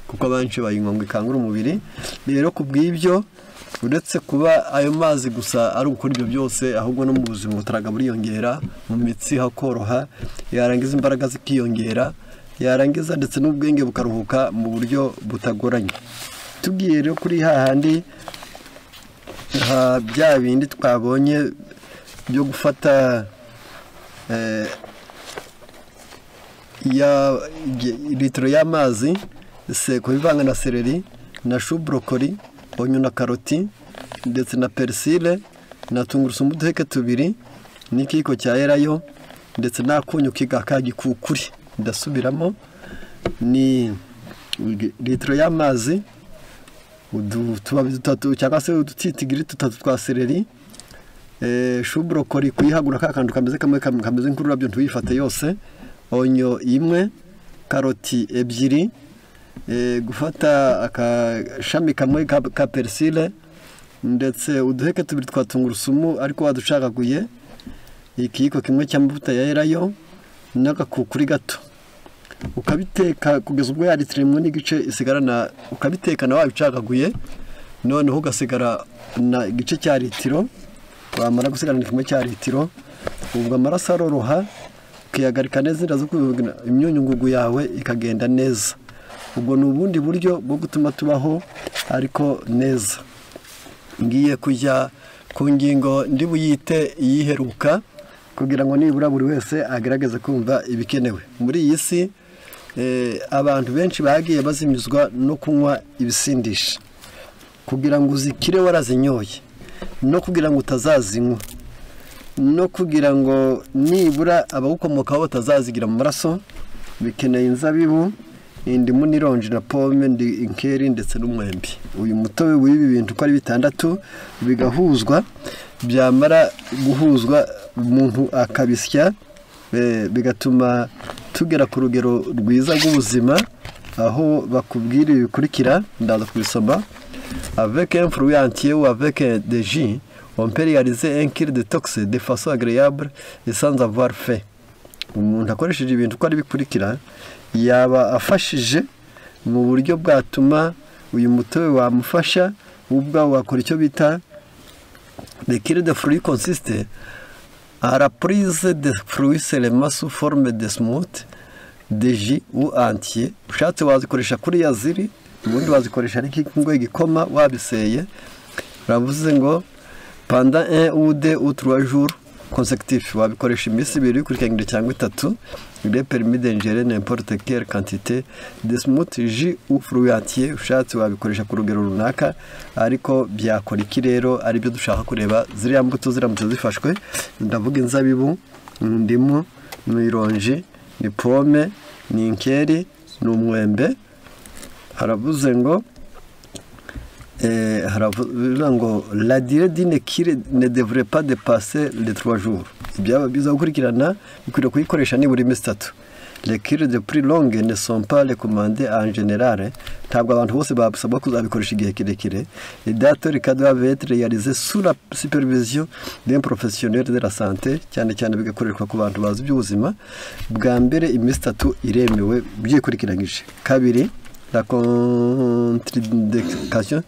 kuko abanshi bayinywa ngo ikangure umubiri. Rero kubw'ibyo uretse kuba ayo mazi gusa ari ukuri ibyo byose, ahubwo no mu buzima butaraga buriyongera, mu mitsi hakoroha, yarangiza imbaraga zikiyongera, yarangiza ndetse n'ubwenge bukaruhuka mu buryo butagoranye. Tugiye rero kuri hahandi bya bindi twabonye byo gufata litiro y'amazi kubivanga na seleri na chou brocoli, onyo na karoti ndetse na persile na tungurusumu duheke tubiri n'ikiko cya erayo ndetse n'akunyu kagikukuri. Ndasubiramo, ni litiro y'amazi, utubabi dutatu cyangwa se udutitigiri dutatu twa seleri, chou brocoli kuyihagura kakantu kameze kameze nk'ururabyo ntuyifate yose, onyo imwe, karoti ebyiri, gufata akashami kamwe ka persile ndetse uduheke tubiri twa tungurusumu ariko waducagaguye, ikiyiko kimwe cy'amavuta ya erayo n'agakukuri gato. Ukabiteka kugeza ubwo ya litiro imwe n'igice isigarana, ukabiteka na wabicagaguye, noneho ugasigara na igice cya litiro, wamara gusigarana kimwe cya litiro, ubwo amaraso aroroha, ukiyagarika neza inda zo kubivuga imyunyungugu yawe ikagenda neza. Ubwo ni ubundi buryo bwo gutuma tubaho ariko neza. Ngiye kujya ku ngingo ndi buyite iyiheruka kugira ngo nibura buri wese agerageze kumva ibikenewe. Muri iyi si abantu benshi bagiye bazimizwa no kunywa ibisindisha kugira ngo uzikire warazinyoye, no kugira ngo utazazinywa, no kugira ngo nibura abagukomokaho batazazigira mu maraso. Bikeneye inzabibu, indimu n'ironji na pome, inkeri ndetse n'umwembe. Uyu mutobe w'ibi bintu uko ari bitandatu bigahuzwa, byamara guhuzwa umuntu akabisya, bigatuma tugera ku rugero rwiza rw'ubuzima, aho bakubwira ibikurikira. Ndaza kubisoma. Avec un fruit entier ou avec des jus, on peut réaliser 1 kg de tox de façon agréable et sans avoir faim. Umuntu akoresheje ibintu uko ari bikurikira yaba afashije mu buryo bwatuma uyu mutobe wamufasha ubwa wakora icyo bita le kilo de fruits consiste à la prise de fruits seulement sous forme de smoothie, de jus ou entier. Ushatse wazikoresha kuri yaziri, ubundi wazikoresha ari nk'ingwe igikoma wabiseye, Ravuze ngo pendant 1 ou 2 ou 3 jours consécutifs wabikoresha iminsi 2 kurikiranye cyangwa 3 il est permis d'ingérer n'importe quelle quantité de smoothie jus ou fruit entier ushatse wabikoresha ku rugero runaka ariko byakora iki rero ari byo dushaka kureba ziriya mbuto ziramutse zifashwe ndavuga inzabibu indimu n'ironji ni pome ni inkeri n'umwembe haravuze ngo la durée d'une cure ne devrait pas dépasser les 3 jours. Byaba biza gukurikirana bikwiriye kuyikoresha nibura iminsi 3. Les cures de plus longues ne sont pas recommandées en général. Ntabwo abantu bose babasabwa kuzabikoresha igihe kirekire. Les dates doivent être réalisées sous la supervision d'un professionnel de la santé, cyane cyane bigakoreshwa ku bantu bazi by'ubuzima. Bwa mbere iminsi 3 iremewe byikurikiranyije. Kabiri la contre-indication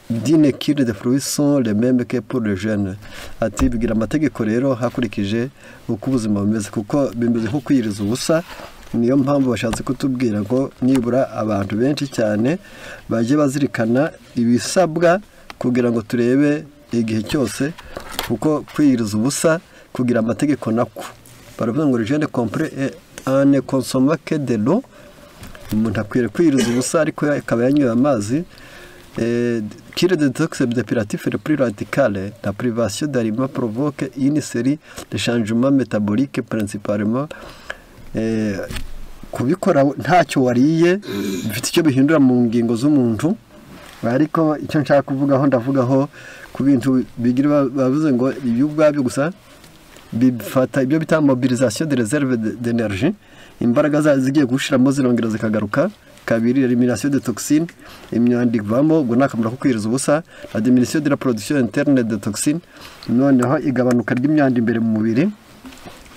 d'une cure de fruits sont les mêmes que pour le jeûne. Ati bigira amategeko rero hakurikije uko ubuzima bumeze kuko bimeze nko kwiriza ubusa. Niyo mpamvu bashatse kutubwira ngo nibura abantu benshi cyane baje bazirikana ibisabwa kugira ngo turebe igihe cyose kuko kwiriza ubusa kugira amategeko nako. Baravuga ngo le jeûne complet ne consomme que de l'eau. Umuntu akwiriye kwiriza ubusa ariko akaba yanyoye amazi. Cure de détox dépuratif le plus radical, la privation d'aliments provoque une série de changements métaboliques principalement kubikora ntacyo wariye bifite icyo bihindura mu ngingo z'umuntu ariko icyo nshaka kuvugaho ndavugaho ku bintu bigira bavuze ngo iby'ubwabyo gusa bifata ibyo bita mobilisation de réserve d'énergie imbaraga zigiye gushiramo zirongera zikagaruka. Kabiri elimination de toxines imyanda ivamo ngo nakamura ko kwiriza ubusa. La diminution de la production interne de toxines noneho igabanuka ry'imyanda imbere mu mubiri.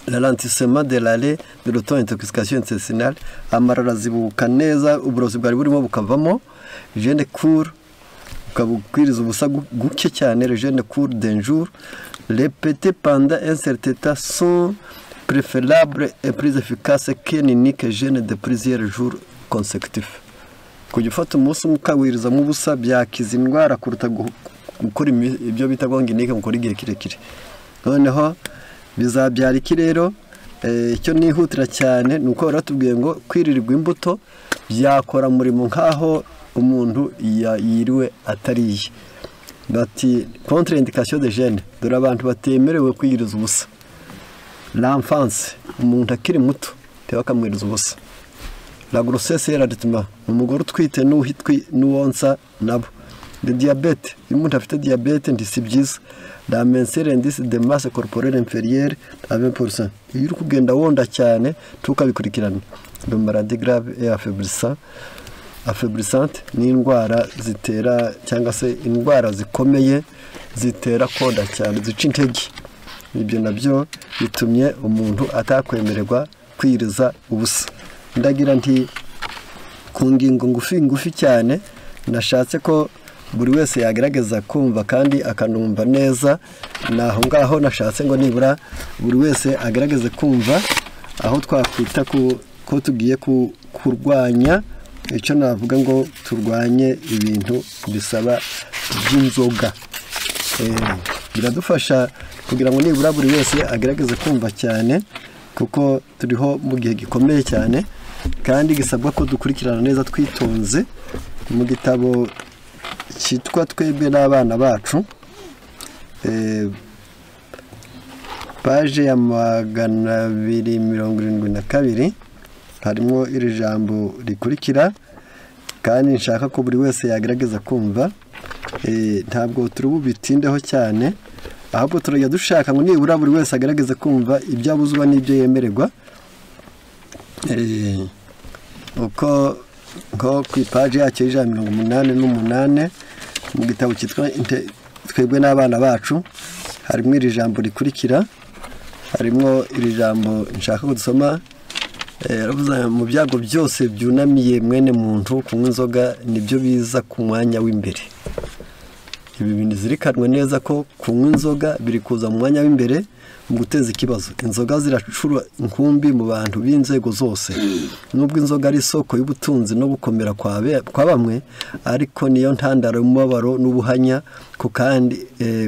Ralentissement de l'arrêt de l'auto-intoxication intestinale amarara zibuka neza uburozi bwari burimo bukavamo. Jeûne court ukabukwiriza ubusa guke cyane. Le jeûne court d'un jour répété pendant un certain temps sont préférables et plus efficaces qu'un unique jeûne de plusieurs jours consécutifs. Kujya ufata umunsi ukawiriza mu busa byakiza indwara kuruta gukora ibyo bita gonginike mukora igihe kirekire. Noneho bizabyara iki rero icyo nihutira cyane nuko baratubwiye ngo kwiririrwa imbuto byakora murimo nkaho umuntu yiriwe atariye. Bati contre-indication de jeûne dore abantu batemerewe kwiriza ubusa. L'enfance umuntu akiri muto tebakamwiriza ubusa. La grossesse et l'allaitement umugore utwite n'uwonsa nabo. Le diabète umuntu afite diabète ndisi byiza. La minceur indice de masse corporelle inférieure à 20%. Iyo uri kugenda wonda cyane tukabikurikirana. Le maladie grave et affaiblissante ni indwara zitera cyangwa se indwara zikomeye zitera konda cyane zica intege. Ibyo nabyo bitumye umuntu atakwemererwa kwiriza ubusa. Ndagira nti ku ngingo ngufi cyane nashatse ko buri wese yagerageza kumva kandi akanumva neza. Naho ngaho nashatse ngo nibura buri wese agerageze kumva aho twakwita ko tugiye kurwanya icyo navuga ngo turwanye ibintu bisaba by'inzoga. Biradufasha kugira ngo nibura buri wese agerageze kumva cyane kuko turiho mu gihe gikomeye cyane kandi gisabwa ko dukurikirana neza twitonze. Mu gitabo cyitwa twebwe n'abana bacu page ya 272 harimo iri jambo rikurikira kandi nshaka ko buri wese yagerageza kumva. Ntabwo turi bubitindeho cyane ahubwo turajya dushaka ngo nibura buri wese agerageza kumva ibyo abuzwa n'ibyo yemererwa. Uko nko ku page yacyo 188 mu gitabo cyitwa twebwe n'abana bacu harimo iri jambo rikurikira. Harimo iri jambo nshaka ko dusoma. Ravuze mu byago byose byunamiye mwene muntu kunywa inzoga nibyo biza ku mwanya w'imbere. Ibi bintu zirikanwe neza ko kunywa inzoga biri kuza mu mwanya w'imbere mu guteza ikibazo. Inzoga ziracura inkumbi mu bantu b'inzego zose, nubwo inzoga ari isoko y'ubutunzi no gukomera kwa bamwe, ariko niyo ntandaro y'umubabaro n'ubuhanya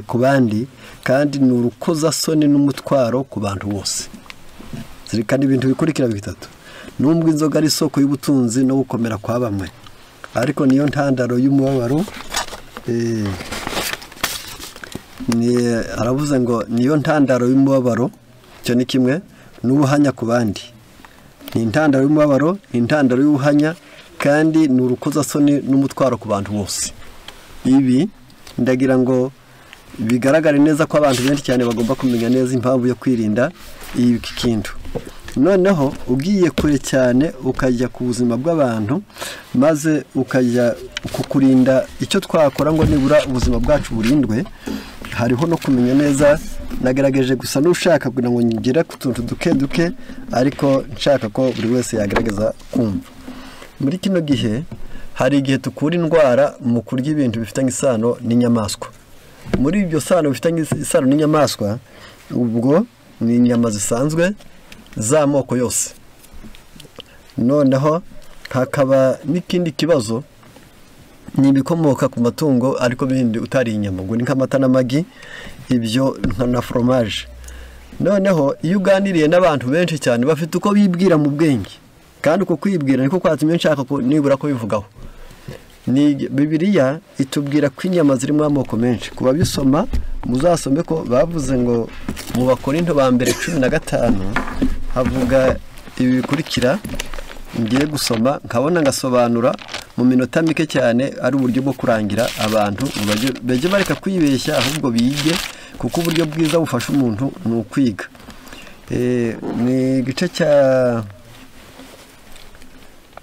ku bandi, kandi ni urukozasoni n'umutwaro ku bantu bose. Zirikana ibintu bikurikira bitatu: nubwo inzoga ari isoko y'ubutunzi no gukomera kwa bamwe, ariko niyo ntandaro y'umubabaro. Aravuze ngo niyo ntandaro y'umubabaro, cyo ni kimwe, n'ubuhanya ku bandi. Ni intandaro y'umubabaro, intandaro y'ubuhanya, kandi ni urukozasoni n'umutwaro ku bantu bose. Ibi ndagira ngo bigaragare neza ko abantu benshi cyane bagomba kumenya neza impamvu yo kwirinda iki kintu. Noneho ugiye kure cyane ukajya ku buzima bw'abantu, maze ukajya kukurinda icyo twakora ngo nibura ubuzima bwacu burindwe, hariho no kumenya neza. Nagerageje gusa n'ushaka kugira ngo ngire ku tuntu duke, ariko nshaka ko buri wese yagerageza kumva. Muri kino gihe hari igihe tukura indwara mu kurya ibintu bifitanye isano n'inyamaswa. Muri ibyo sano bifitanye isano n'inyamaswa, ubwo ni inyama zisanzwe z'amoko yose. Noneho hakaba n'ikindi kibazo, ni ibikomoka ku matungo ariko bindi utari inyama, ngo ni nk'amata n'amagi, ibyo na fromage. Noneho iyo uganiriye n'abantu benshi cyane bafite uko bibwira mu bwenge, kandi uko kwibwira niko kwatumye nshaka ko nibura ko bivugaho. Ni Bibiliya itubwira ko inyama zirimo amoko menshi. Kuba bisoma muzasome ko bavuze ngo mu Bakorinto ba mbere 15 havuga ibi bikurikira. Ngiye gusoma nkabona ngasobanura mu minota mike cyane, ari uburyo bwo kurangira abantu bajye bareka kwibeshya, ahubwo bige, kuko uburyo bwiza bufasha umuntu ni ukwiga. Ni igice cya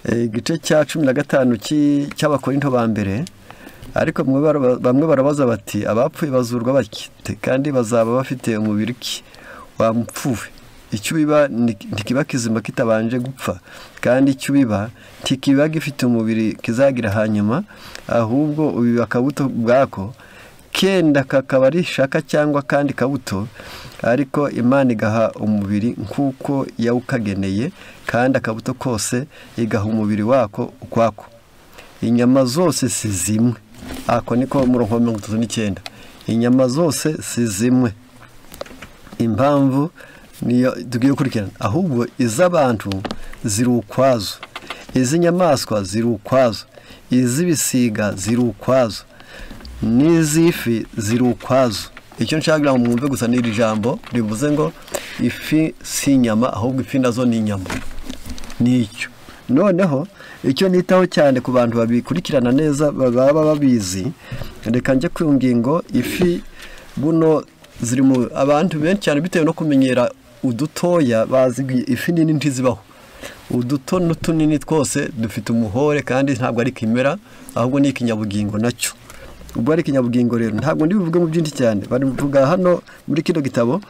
15 cy'Abakorinto ba mbere. Ariko bamwe barabaza bati, abapfuye bazurwa bakite, kandi bazaba bafite umubiri ki wa mupfuwe? Icyo biba ntikiba kizima kitabanje gupfa, kandi icyo biba ntikiba gifite umubiri kizagira hanyuma, ahubwo ubiba akabuto bwako, kenda kakaba ari shaka cyangwa kandi kabuto, ariko Imana igaha umubiri nk'uko yawukageneye, kandi akabuto kose igaha umubiri wako ukwako. Inyama zose si zimwe. Ako niko murongo 39. Inyama zose si zimwe. Impamvu niyo tugiye kurikirana, ahubwo iz'abantu ziri ukwazo, iz'inyamaswa ziri ukwazo, iz'ibisiga ziri ukwazo, n'iz'ifi ziri ukwazo. Icyo nshaka ngo mwumve gusa n'iri jambo rivuze ngo ifi si inyama, ahubwo ifi nazo ni inyama. Nicyo noneho icyo nitaho cyane ku bantu babikurikirana neza baba babizi. Reka njye ku ngingo ifi. Buno ziri mu abantu benshi cyane bitewe no kumenyera udutoya, bazi ifi nini ntizibaho. Uduto n'utunini twose dufite umuhore, kandi ntabwo ari kimera, ahubwo ni ikinyabugingo nacyo. Ubwo ari ikinyabugingo rero ntabwo ndi buvuge mu byinshi cyane. Bavuga hano muri kino gitabo,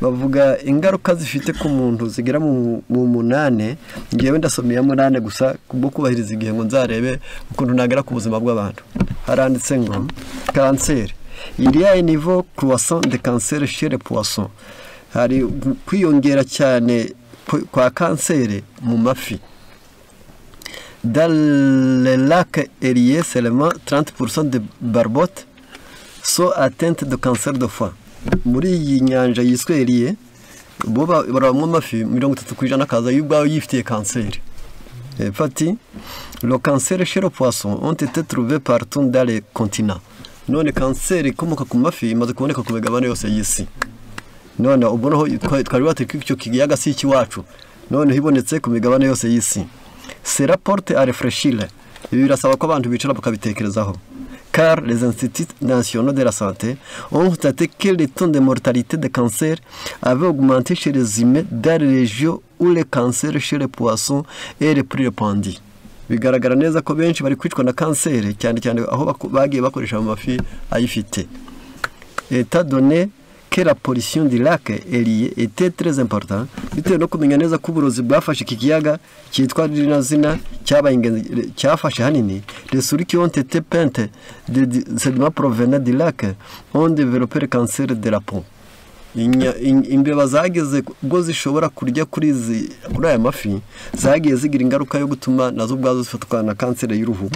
bavuga ingaruka zifite ku muntu zigera mu 8. Ngiyewe ndasomeye 8 gusa kubwo kubahiriza igihe ngo nzarebe ukuntu nagera ku buzima bw'abantu. Haranditse ngo cancer. Il y a un niveau croissant de cancer chez les poissons. Hari kwiyongera cyane kwa kanseri mu mafi. Dans les lacs éliés, seulement 30% de barbottes sont atteintes de cancer de foie. Muri iyi nyanja yiswe Elie, bo barabamo amafi 30% kaza y'ubwayo yifitiye kanseri. Fati, le cancer chez les poissons ont été trouvés partout dans les continents. None kanseri ikomoka ku mafi imaze kuboneka ku migabane yose y'isi. None ubonaho twari bateka icyo kiyaga si ikiwacu, none hibonetse ku migabane yose y'isi. Se rapporte à réfléchir. Ibi birasaba ko abantu bicara bakabitekerezaho. Car les instituts nationaux de la santé ont constaté que le taux de mortalité de cancer avait augmenté chez les humains dans les régions où le cancer chez les poissons est le plus répandu. Bigaragara neza ko benshi bari kwicwa na kanseri cyane cyane aho bagiye bakoresha mu mafi ayifite. État donné que la pollution du lac Elie était très importante, bitewe no kumenya neza ko uburozi bwafashe iki kiyaga cyitwa Dinazina cyafashe hanini. Les souris qui ont été peintes de sédiments provenant du lac ont développé le cancer de la peau. imbeba zageze ubwo zishobora kurya kuri aya mafi zagiye zigira ingaruka yo gutuma nazo ubwazo zifatwa na kanseri y'uruhu.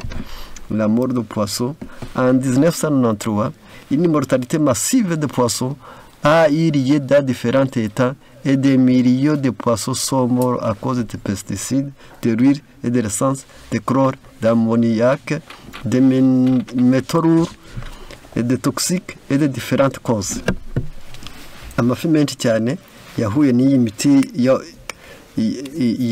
La mort de poisson en 1993, une mortalité massive de poissons a eu lieu dans différents états et des millions de poissons sont morts à cause de pesticides, de l'huile et de l'essence, de chlore, d'ammoniac, de métaux lourds et de toxiques et de différentes causes. Amafi menshi cyane yahuye n'iyi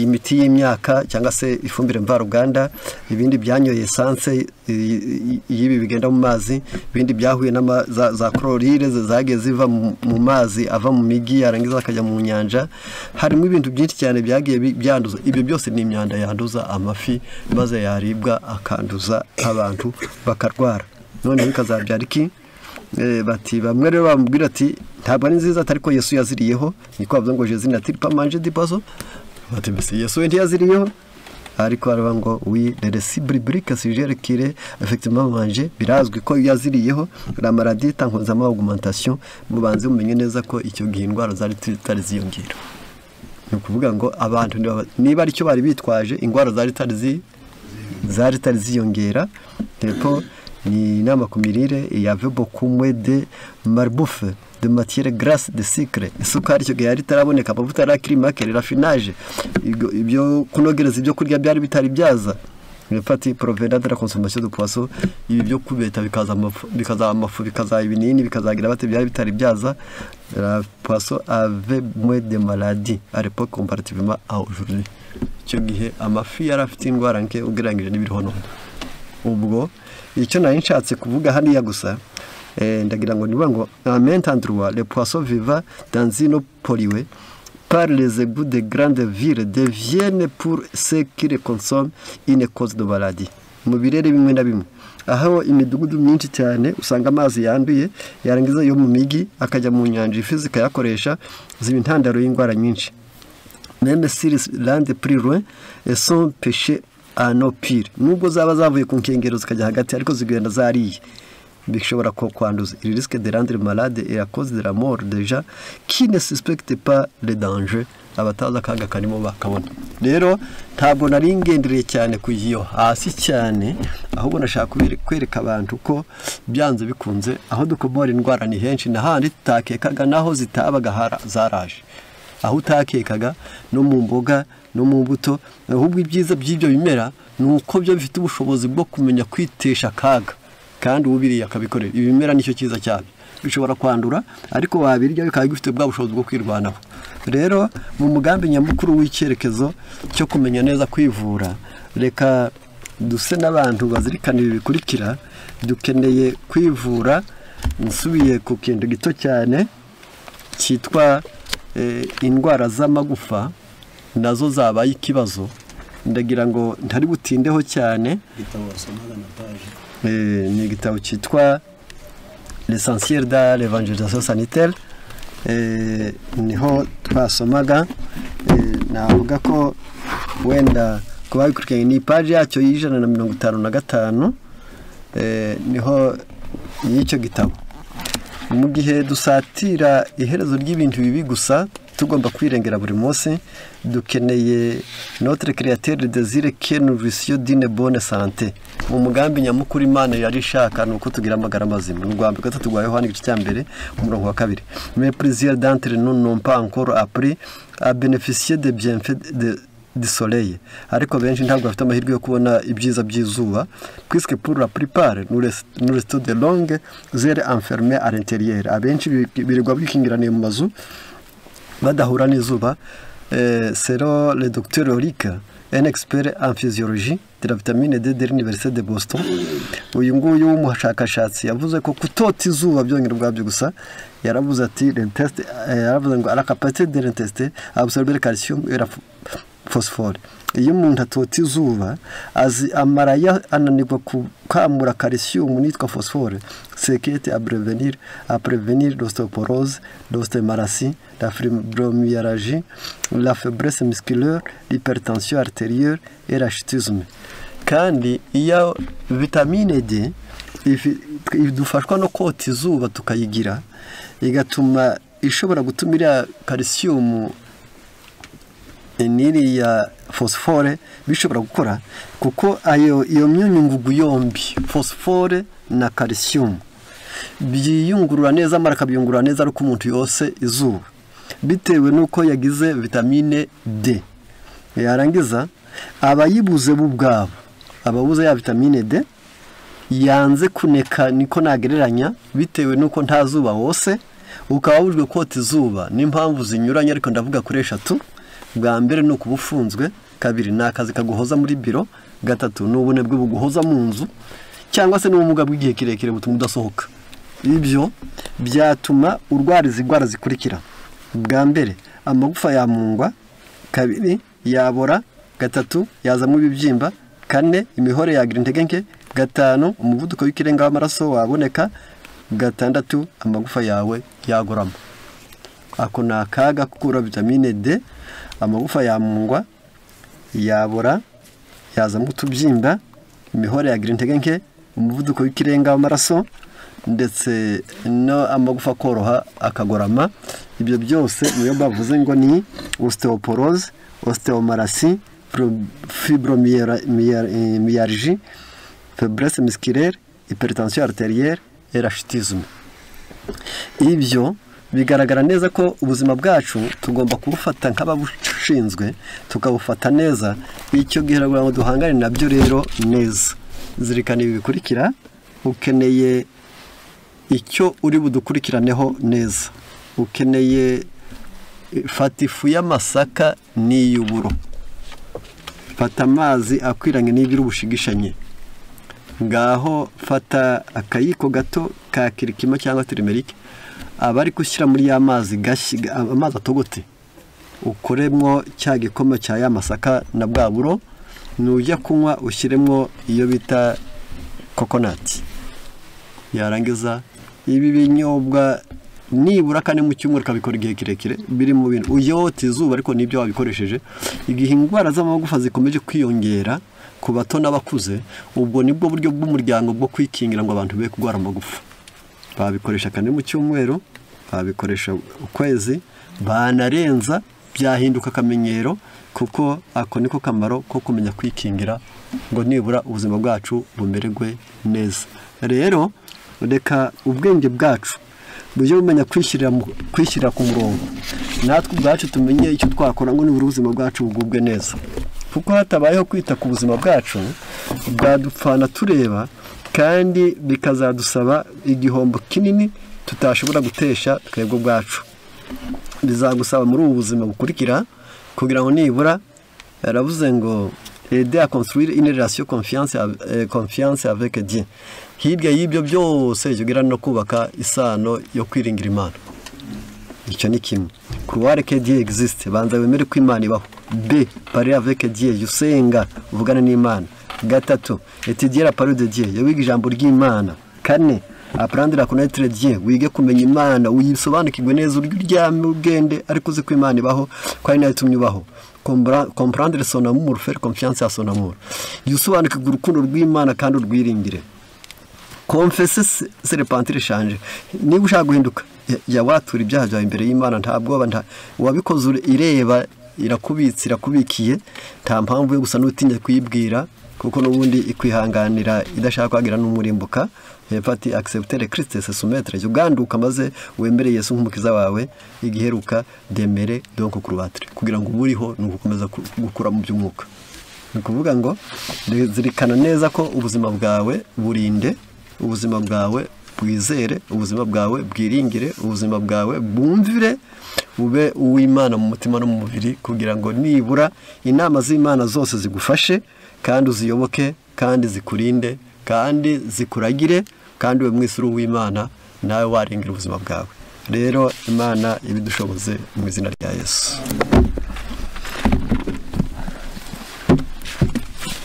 miti y'imyaka cyangwa se ifumbire mvaruganda, ibindi byanyoye esanse y'ibi bigenda mu mazi, ibindi byahuye za chloride zagiye ziva mu mazi ava mu migi yarangiza akajya mu nyanja. Harimo ibintu byinshi cyane byagiye byanduza. Ibyo byose ni imyanda yanduza amafi maze yaribwa akanduza abantu bakarwara. None bikazabyara iki? Bati bamwe rero bamubwira ati ntabwo ari nziza, ariko Yesu yaziriyeho. Niko bavuga ngo Jésus n'a-t-il pas mangé du poisson? Bati mbese Yesu ntiyaziriyeho? Ariko aravuga ngo oui, le récit biblique suggère qu'il est effectivement mangé. Birazwi ko yaziriyeho. La maladie est en constante augmentation. Mubanze mumenye neza ko icyo gihe indwara zari ziyongera. Ni ukuvuga ngo abantu niba ari cyo bari bitwaje, indwara zari ziyongera. Ndipo ni inama ku mirire. Il y avait beaucoup moins de malbouffe, de matière grasse, de sucre. Isukari icyo gihe yari itaraboneka, amavuta yari akiri make, raffinage, ibyo kunogereza ibyo kurya byari bitari byaza. Fati provenant de la consommation de poisson, ibi byo kubeta bikaza amafu, bikaza ibinini, bikazagira bate byari bitari byaza. La poisson avait moins de maladies à l'époque comparativement à aujourd'hui. Icyo gihe amafi yari afite indwara nke ugereranyije n'ibiriho none. Ubwo icyo nari nshatse kuvuga hariya gusa, ndagira ngo niba ngo en même endroit les poissons vivant dans une eau polluée par les égouts de grandes villes deviennent pour ceux qui les consomment une cause de maladie. Mu birere bimwe na bimwe aho imidugudu myinshi cyane usanga amazi yanduye yarangiza yo mu migi akajya mu nyanja, ifi zikayakoresha, ziba intandaro y'indwara nyinshi. Même si les landes plus loin sont pêchées à nos pires, nubwo zaba zavuye ku nkengero zikajya hagati ariko zigenda zariye, bishobora kwanduza. Il risque de rendre malade et à cause de la mort des gens qui ne suspectent pas le danger. Abataza akaga karimo bakabona. Rero ntabwo nari ngendereye cyane kuyiyo hasi cyane, ahubwo nashaka kwereka abantu ko byanze bikunze aho dukomora indwara ni henshi, n'ahandi tutakekaga naho zitabaga zaraje. Aho utakekaga no mu mboga no mu mbuto. Ahubwo ibyiza by'ibyo bimera nuko byo bifite ubushobozi bwo kumenya kwitesha akaga, kandi ubiriye akabikorera. Ibimera nicyo cyiza cyane, bishobora kwandura ariko wabirya bikaba bifite bwa bushobozi bwo kwirwanaho. Rero mu mugambi nyamukuru w'icyerekezo cyo kumenya neza kwivura, reka duse n'abantu bazirikana ibi bikurikira. Dukeneye kwivura, nsubiye ku kintu gito cyane cyitwa indwara z'amagufa, nazo zabaye ikibazo. Ndagira ngo ntari butindeho cyane. Ni igitabo cyitwa L'essentiel de l'évangélisation sanitaire. Niho twasomaga. Navuga ko wenda kuba bikurikiranye ni page yacyo y'155. Niho y'icyo gitabo. Mu gihe dusatira iherezo ry'ibintu bibi gusa, tugomba kwirengera buri munsi. Dukeneye notre créateur désire que nous vivions d'une bonne santé. Mu mugambi nyamukuru Imana yari ishaka nuko tugira amagara mazima. Mu Rwanda gatatu rwa Yohana igice cya mbere umurongo wa 2. Mais plusieurs d'entre nous n'ont pas encore appris à bénéficier des bienfaits du soleil. Ariko benshi ntabwo bafite amahirwe yo kubona ibyiza by'izuba, puisque pour la plupart nous restons de longues heures enfermés à l'intérieur. Abenshi birirwa bikingiraniye mu mazu badahura n'izuba. Selon le docteur Ulrich, un expert en physiologie de la vitamine D de l'université de Boston, uyu nguyu w'umushakashatsi yavuze ko kutota izuba byongera ubwabyo gusa. Yaravuze ati yaravuze ngo la capacité de l'intestin à absorber le calcium et la phosphore. Iyo umuntu atota izuba amara ananirwa kukamura calcium nitwa phosphore, c'est qui est à prévenir l'ostéoporose, l'ostéomalacie, la fibromyalgie, la faiblesse musculaire, l'hypertension artérielle et l'agitisme. Kandi iyo vitamine D idufashwa no kota izuba tukayigira, igatuma ishobora gutuma iriya calcium n'iriya phosphore bishobora gukora, kuko iyo myunyungugu yombi phosphore na calcium byiyungurura neza, amara akabiyungurura neza ariko umuntu yose izuba, bitewe nuko yagize vitamine D. Yarangiza abayibuze bo ubwabo, ababuze ya vitamine D yanze kuneka, niko nagereranya, bitewe nuko nta zuba wose, ukaba wujwe kota izuba n'impamvu zinyuranye, ariko ndavuga kuri 3. Bwa mbere ni ukubufunzwe, kabiri ni akazi kaguhoza muri biro, gatatu ni ubunebwe buguhoza mu nzu, cyangwa se n'ubumuga bw'igihe kirekire butuma udasohoka. Ibyo byatuma urwara izi ndwara zikurikira: bwa mbere amagufa yamungwa, kabiri yabora, gatatu yazamo ibibyimba, kane imihore yagira intege nke, gatanu umuvuduko w'ikirenga w'amaraso waboneka, gatandatu amagufa yawe yagorama. Ako ni akaga kukura vitamine D. Amagufa yamungwa, yabora, yazamo utubyimba, imihore yagira intege nke, umuvuduko w'ikirenga w'amaraso, ndetse no amagufa koroha akagorama. Ibyo byose niyo bavuze ngo ni osteoporose, osteomalacie, fibromyalgie, faiblesse musculaire, hypertension artérielle et rachitisme. Ibyo bigaragara neza ko ubuzima bwacu tugomba kubufata nk'ababushinzwe, tukabufata neza. Icyo gihe ngo duhangane nabyo rero neza. Zirikana ibi bikurikira, ukeneye icyo uri budukurikiraneho neza. Ukeneye fata ifu y'amasaka n'iy'uburo, fata amazi akwiranye n'ibyo ubushigishanye, ngaho fata akayiko gato ka kirikima cyangwa turmeric, abari gushyira muri ya mazi amazi atogote, ukoremwo cya gikoma cya ya masaka na bwa buro, nujya kunywa ushyiremwo iyo bita coconut. Yarangiza ibi binyobwa nibura kane mu cyumweru kabikora igihe kirekire, biri mu bintu uyote izuba, ariko nibyo wabikoresheje. Igihe indwara z'amagufa zikomeje kwiyongera ku bato n'abakuze, ubwo nibwo buryo bw'umuryango bwo kwikingira ngo abantu be kugwara amagufa. Babikoresha kane mu cyumweru, babikoresha ukwezi, banarenza byahinduka akamenyero, kuko ako niko kamaro ko kumenya kwikingira ngo nibura ubuzima bwacu bumererwe neza. Rero reka ubwenge bwacu bujye bumenya kwishyirira ku murongo, natwe ubwacu tumenye icyo twakora ngo nibura ubuzima bwacu bugubwe neza, kuko hatabayeho kwita ku buzima bwacu bwadupfana tureba, kandi bikazadusaba igihombo kinini tutashobora gutesha twebwe bwacu. Bizagusaba muri ubu buzima bukurikira kugira ngo nibura, yaravuze ngo aider à construire une relation confiance avec Dieu. Hirya y'ibyo byose yugira no kubaka isano yo kwiringira Imana. Icyo ni kimwe. Croire que Dieu existe, banza wemere ko Imana ibaho. B, parler avec Dieu, usenga uvugana n'Imana. Gatatu, étudier la parole de Dieu, wiga ijambo ry'Imana. Kane, apprendre à connaître Dieu, wige kumenya Imana, uyisobanukirwe neza uryo uryame ubwende, ariko uzi ko Imana ibaho, ko ari nayo itumye ubaho. Comprendre son amour, faire confiance à son amour. Yusobanukirwe urukundo rw'Imana kandi urwiringire. Confesser, se repentir, changer. Niba ushaka guhinduka, yawatura ibyaha byawe imbere y'Imana, ntabwo wabikoze ireba, irakubitse, irakubikiye, nta mpamvu yo gusa n'utinya kuyibwira, kuko n'ubundi ikwihanganira idashaka kwagira n'umurimbuka. Fati accepter Christ, se soumettre, uganduka maze wemere Yesu nk'umukiza wawe, igiheruka demere donc kurubatire, kugira ngo uburiho nugukomeza gukura mu by'umwuka. Ni kuvuga ngo zirikana neza ko ubuzima bwawe burinde, ubuzima bwawe bwizere, ubuzima bwawe bwiringire, ubuzima bwawe bwumvire, ube uw'Imana mu mutima no mu mubiri, kugira ngo nibura inama z'Imana zose zigufashe, kandi uziyoboke, kandi zikurinde, kandi zikuragire, kandi we mwisuru w'Imana nawe waringira ubuzima bwawe. Rero Imana ibidushoboze mu izina rya Yesu.